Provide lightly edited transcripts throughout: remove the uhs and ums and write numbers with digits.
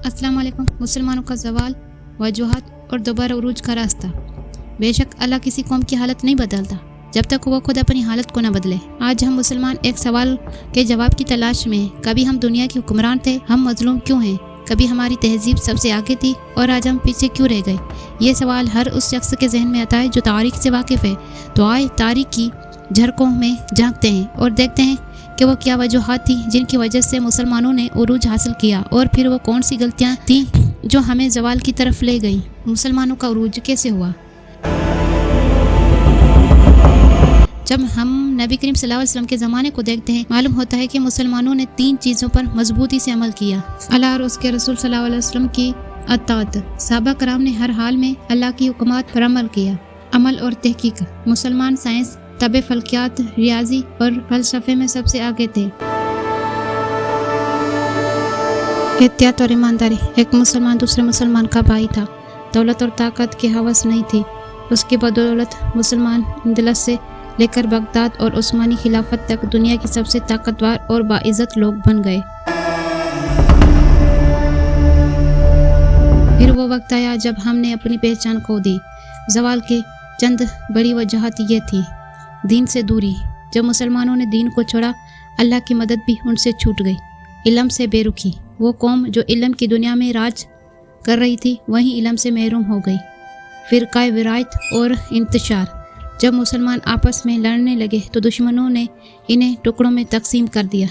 अस्सलाम वालेकुम। मुसलमानों का ज़वाल, वजूहात और दोबारा उरूज का रास्ता। बेशक अल्लाह किसी कौम की हालत नहीं बदलता जब तक वो खुद अपनी हालत को न बदले। आज हम मुसलमान एक सवाल के जवाब की तलाश में हैं। कभी हम दुनिया के हुक्मरान थे, हम मजलूम क्यों हैं? कभी हमारी तहजीब सबसे आगे थी और आज हम पीछे क्यों रह गए? ये सवाल हर उस शख्स के जहन में आता है जो तारीख से वाकिफ़ है। तो आए तारीख की झरकों में झांकते हैं और देखते हैं कि वो क्या वजूहात थी जिनकी वजह से मुसलमानों ने उरूज हासिल किया, और फिर वो कौन सी गलतियाँ थीं जो हमें जवाल की तरफ ले गई। मुसलमानों का उरूज कैसे हुआ? जब हम नबी करीम सल्लल्लाहु अलैहि वसल्लम के ज़माने को देखते हैं, मालूम होता है कि मुसलमानों ने 3 चीज़ों पर मजबूती से अमल किया। अल्लाह और उसके रसूल सल्लल्लाहु अलैहि वसल्लम की अताअत। सहाबा कराम ने हर हाल में अल्लाह की हुक्मात पर अमल किया। अमल और तहकीक। मुसलमान साइंस, तब फल्कियात, रियाजी और फलसफे में सबसे आगे थे। एहतियात और ईमानदारी। एक मुसलमान दूसरे मुसलमान का भाई था। दौलत और ताकत की हवस नहीं थी। उसकी बदौलत मुसलमान अंदलस से लेकर बगदाद और उस्मानी खिलाफत तक दुनिया की सबसे ताकतवर और बाइज़्ज़त लोग बन गए। फिर वो वक्त आया जब हमने अपनी पहचान खो दी। ज़वाल के चंद बड़ी वजूहात ये थी। दीन से दूरी। जब मुसलमानों ने दीन को छोड़ा, अल्लाह की मदद भी उनसे छूट गई। इल्म से बेरुखी। वो कौम जो इल्म की दुनिया में राज कर रही थी, वहीं इल्म से महरूम हो गई। फ़िरक़ाए विरायत और इंतशार। जब मुसलमान आपस में लड़ने लगे तो दुश्मनों ने इन्हें टुकड़ों में तकसीम कर दिया।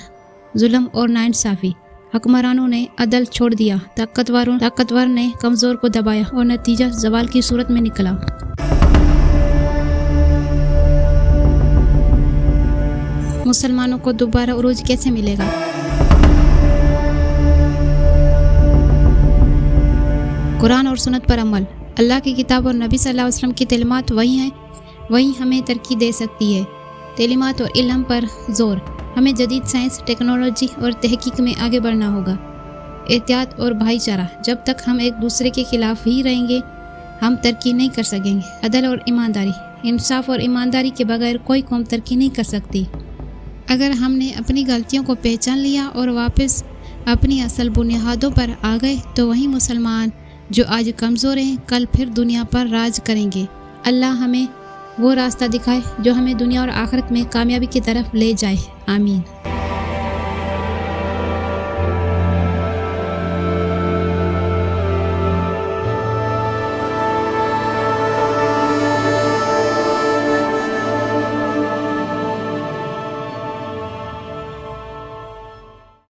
जुल्म और नाइंसाफ़ी। हुक्मरानों ने अदल छोड़ दिया, ताकतवर ने कमज़ोर को दबाया और नतीजा ज़वाल की सूरत में निकला। मुसलमानों को दोबारा उरूज कैसे मिलेगा? कुरान और सुन्नत पर अमल। अल्लाह की किताब और नबी सल्लल्लाहु अलैहि वसल्लम की तालीमात वही हैं, वही हमें तरक्की दे सकती है। तालीमात और इल्म पर ज़ोर। हमें जदीद साइंस, टेक्नोलॉजी और तहकीक में आगे बढ़ना होगा। एहतियात और भाईचारा। जब तक हम एक दूसरे के खिलाफ ही रहेंगे, हम तरक्की नहीं कर सकेंगे। अदल और ईमानदारी। इंसाफ और ईमानदारी के बगैर कोई कौम तरक्की नहीं कर सकती। अगर हमने अपनी गलतियों को पहचान लिया और वापस अपनी असल बुनियादों पर आ गए, तो वही मुसलमान जो आज कमज़ोर हैं, कल फिर दुनिया पर राज करेंगे। अल्लाह हमें वो रास्ता दिखाए जो हमें दुनिया और आखिरत में कामयाबी की तरफ ले जाए। आमीन।